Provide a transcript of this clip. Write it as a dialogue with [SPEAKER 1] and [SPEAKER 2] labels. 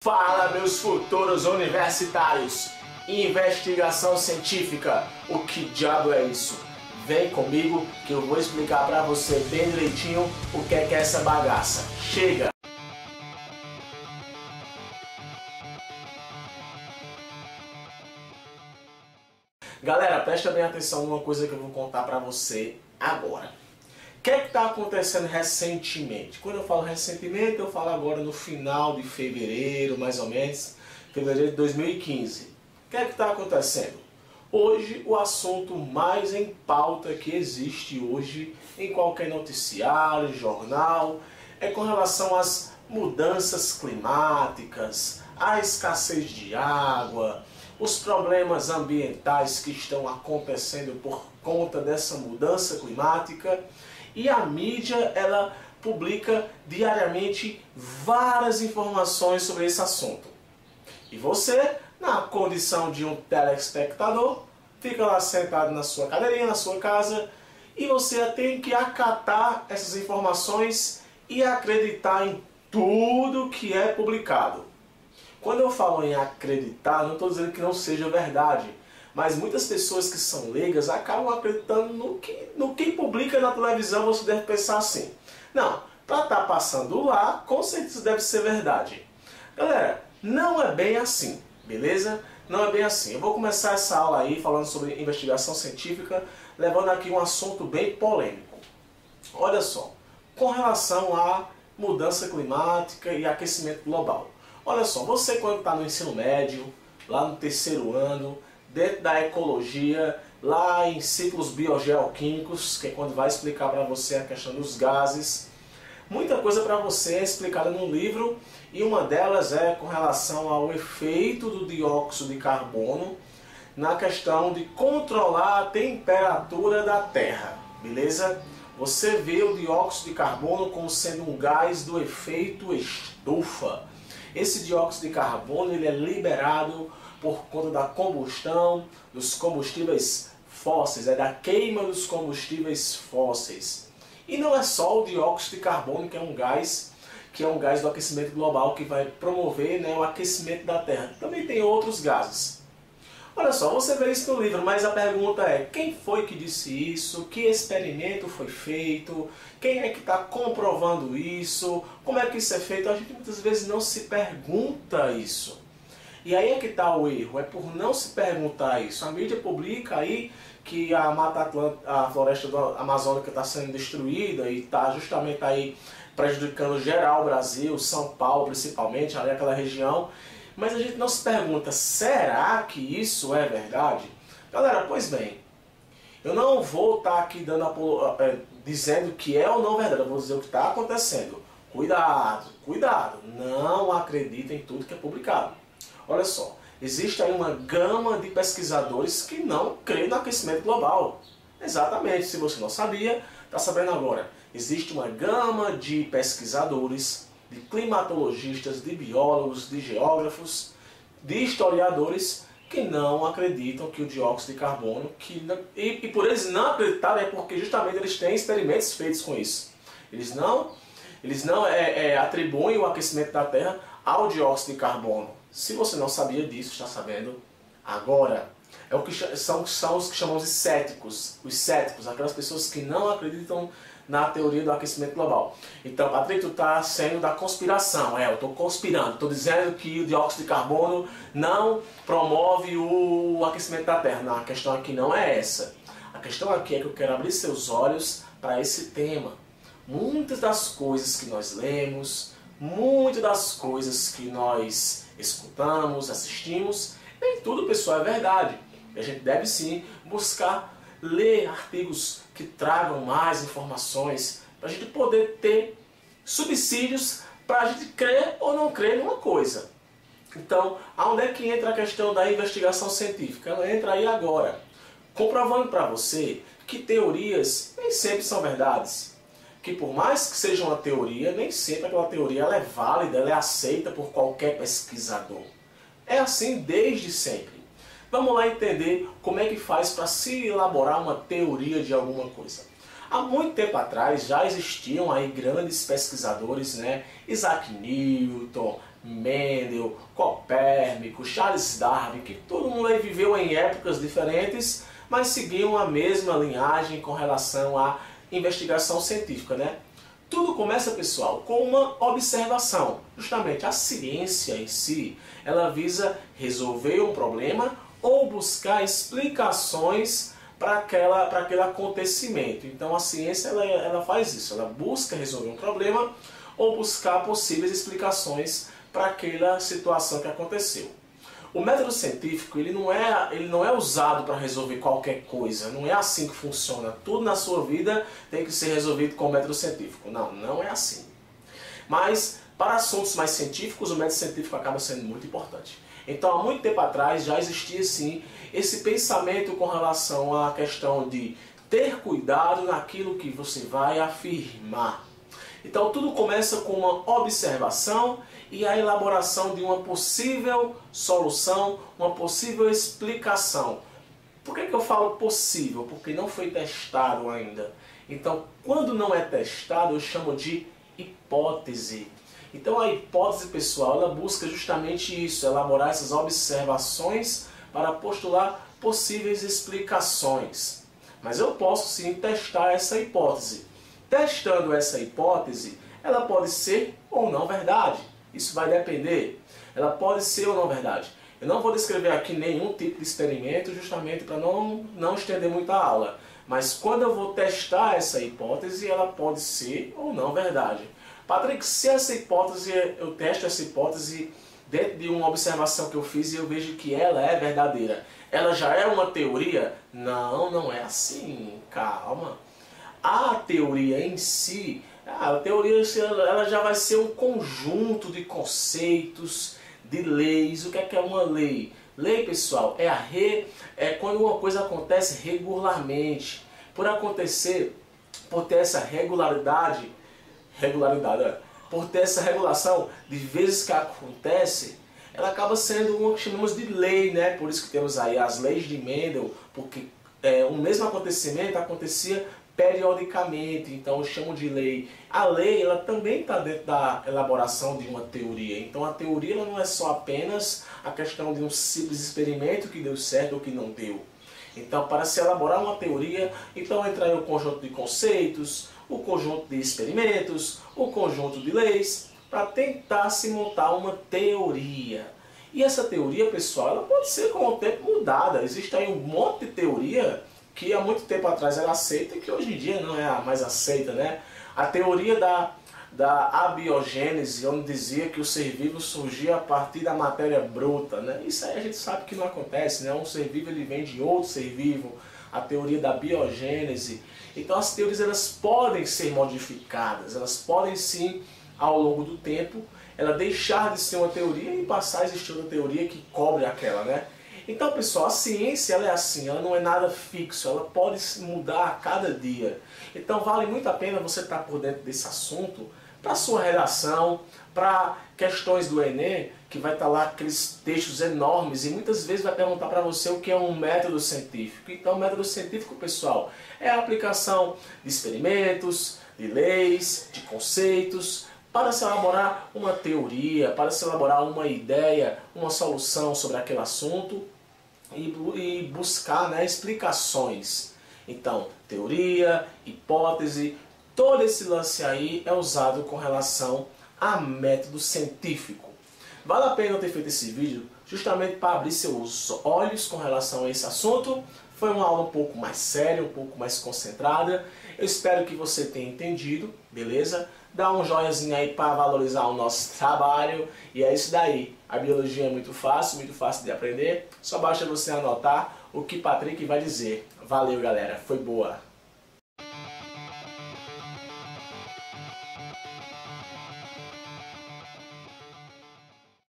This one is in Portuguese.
[SPEAKER 1] Fala, meus futuros universitários! Investigação científica, o que diabo é isso? Vem comigo que eu vou explicar pra você bem direitinho o que é essa bagaça. Chega! Galera, presta bem atenção numa coisa que eu vou contar pra você agora. O que é que está acontecendo recentemente? Quando eu falo recentemente, eu falo agora no final de fevereiro, mais ou menos, fevereiro de 2015. O que é que está acontecendo? Hoje, o assunto mais em pauta que existe hoje em qualquer noticiário, jornal, é com relação às mudanças climáticas, à escassez de água, os problemas ambientais que estão acontecendo por conta dessa mudança climática. E a mídia, ela publica diariamente várias informações sobre esse assunto. E você, na condição de um telespectador, fica lá sentado na sua cadeirinha, na sua casa, e você tem que acatar essas informações e acreditar em tudo que é publicado. Quando eu falo em acreditar, não estou dizendo que não seja verdade, mas muitas pessoas que são leigas acabam acreditando no que publica na televisão. Você deve pensar assim: não, para estar passando lá, com certeza deve ser verdade. Galera, não é bem assim, beleza? Não é bem assim. Eu vou começar essa aula aí falando sobre investigação científica, levando aqui um assunto bem polêmico. Olha só, com relação à mudança climática e aquecimento global. Olha só, você quando está no ensino médio, lá no terceiro ano, dentro da ecologia, lá em ciclos biogeoquímicos, que é quando vai explicar para você a questão dos gases. Muita coisa para você é explicada no livro, e uma delas é com relação ao efeito do dióxido de carbono na questão de controlar a temperatura da Terra, beleza? Você vê o dióxido de carbono como sendo um gás do efeito estufa. Esse dióxido de carbono ele é liberado por conta da combustão dos combustíveis fósseis, da queima dos combustíveis fósseis. E não é só o dióxido de carbono que é um gás do aquecimento global que vai promover, né, o aquecimento da Terra. Também tem outros gases. Olha só, você vê isso no livro, mas a pergunta é: quem foi que disse isso? Que experimento foi feito? Quem é que está comprovando isso? Como é que isso é feito? A gente muitas vezes não se pergunta isso. E aí é que está o erro, é por não se perguntar isso. A mídia publica aí que a Mata Atlântica, a floresta amazônica está sendo destruída e está justamente aí prejudicando geral o Brasil, São Paulo principalmente, ali aquela região. Mas a gente não se pergunta, será que isso é verdade? Galera, pois bem, eu não vou estar aqui dizendo que é ou não verdade, eu vou dizer o que está acontecendo. Cuidado, cuidado, não acredita em tudo que é publicado. Olha só, existe aí uma gama de pesquisadores que não creem no aquecimento global. Exatamente, se você não sabia, está sabendo agora. Existe uma gama de pesquisadores, de climatologistas, de biólogos, de geógrafos, de historiadores que não acreditam que o dióxido de carbono, e por eles não acreditarem é porque justamente eles têm experimentos feitos com isso. Eles não atribuem o aquecimento da Terra ao dióxido de carbono. Se você não sabia disso, está sabendo agora. É o que são os que chamamos de céticos. Os céticos, aquelas pessoas que não acreditam na teoria do aquecimento global. Então, Patrick, tu está sendo da conspiração. Eu estou conspirando. Estou dizendo que o dióxido de carbono não promove o aquecimento da Terra. Não, a questão aqui não é essa. A questão aqui é que eu quero abrir seus olhos para esse tema. Muitas das coisas que nós lemos, muitas das coisas que nós escutamos, assistimos, nem tudo, pessoal, é verdade. E a gente deve sim buscar ler artigos que tragam mais informações para a gente poder ter subsídios para a gente crer ou não crer numa coisa. Então, aonde é que entra a questão da investigação científica? Ela entra aí agora, comprovando para você que teorias nem sempre são verdades. Que por mais que seja uma teoria, nem sempre aquela teoria ela é válida, ela é aceita por qualquer pesquisador. É assim desde sempre. Vamos lá entender como é que faz para se elaborar uma teoria de alguma coisa. Há muito tempo atrás já existiam aí grandes pesquisadores, né? Isaac Newton, Mendel, Copérnico, Charles Darwin, que todo mundo aí viveu em épocas diferentes, mas seguiam a mesma linhagem com relação à investigação científica, né? Tudo começa, pessoal, com uma observação. Justamente a ciência em si, ela visa resolver um problema ou buscar explicações para aquele acontecimento. Então a ciência ela faz isso, ela busca resolver um problema ou buscar possíveis explicações para aquela situação que aconteceu. O método científico ele não é usado para resolver qualquer coisa, não é assim que funciona. Tudo na sua vida tem que ser resolvido com o método científico. Não, não é assim. Mas para assuntos mais científicos, o método científico acaba sendo muito importante. Então, há muito tempo atrás já existia sim esse pensamento com relação à questão de ter cuidado naquilo que você vai afirmar. Então, tudo começa com uma observação e a elaboração de uma possível solução, uma possível explicação. Por que eu falo possível? Porque não foi testado ainda. Então, quando não é testado, eu chamo de hipótese. Então a hipótese, pessoal, ela busca justamente isso, elaborar essas observações para postular possíveis explicações. Mas eu posso sim testar essa hipótese. Testando essa hipótese, ela pode ser ou não verdade. Isso vai depender. Ela pode ser ou não verdade. Eu não vou descrever aqui nenhum tipo de experimento justamente para não estender muito a aula. Mas quando eu vou testar essa hipótese, ela pode ser ou não verdade. Patrick, se essa hipótese, eu testo essa hipótese dentro de uma observação que eu fiz e eu vejo que ela é verdadeira, ela já é uma teoria? Não, não é assim, calma. A teoria em si, a teoria ela já vai ser um conjunto de conceitos, de leis. O que é uma lei? Lei, pessoal, é quando uma coisa acontece regularmente. Por ter essa por ter essa regulação de vezes que acontece, ela acaba sendo uma que chamamos de lei, né? Por isso que temos aí as leis de Mendel, porque o mesmo acontecimento acontecia periodicamente, então eu chamo de lei. A lei ela também está dentro da elaboração de uma teoria, então a teoria ela não é só apenas a questão de um simples experimento que deu certo ou que não deu. Então, para se elaborar uma teoria, então entra aí o conjunto de conceitos, o conjunto de experimentos, o conjunto de leis, para tentar se montar uma teoria. E essa teoria, pessoal, ela pode ser com o tempo mudada. Existe aí um monte de teoria que há muito tempo atrás era aceita e que hoje em dia não é a mais aceita, né? A teoria da abiogênese, onde dizia que o ser vivo surgia a partir da matéria bruta, né? Isso aí a gente sabe que não acontece, né? Um ser vivo ele vem de outro ser vivo. A teoria da biogênese. Então as teorias elas podem ser modificadas, elas podem sim, ao longo do tempo, ela deixar de ser uma teoria e passar a existir uma teoria que cobre aquela, né? Então, pessoal, a ciência ela é assim, ela não é nada fixo, ela pode mudar a cada dia. Então vale muito a pena você estar por dentro desse assunto, para a sua redação, para questões do Enem, que vai estar lá aqueles textos enormes e muitas vezes vai perguntar para você o que é um método científico. Então, o método científico, pessoal, é a aplicação de experimentos, de leis, de conceitos, para se elaborar uma teoria, para se elaborar uma ideia, uma solução sobre aquele assunto e buscar, né, explicações. Então, teoria, hipótese, todo esse lance aí é usado com relação a método científico. Vale a pena eu ter feito esse vídeo justamente para abrir seus olhos com relação a esse assunto. Foi uma aula um pouco mais séria, um pouco mais concentrada. Eu espero que você tenha entendido, beleza? Dá um joinhazinho aí para valorizar o nosso trabalho. E é isso daí. A biologia é muito fácil de aprender. Só basta você anotar o que Patrick vai dizer. Valeu, galera. Foi boa.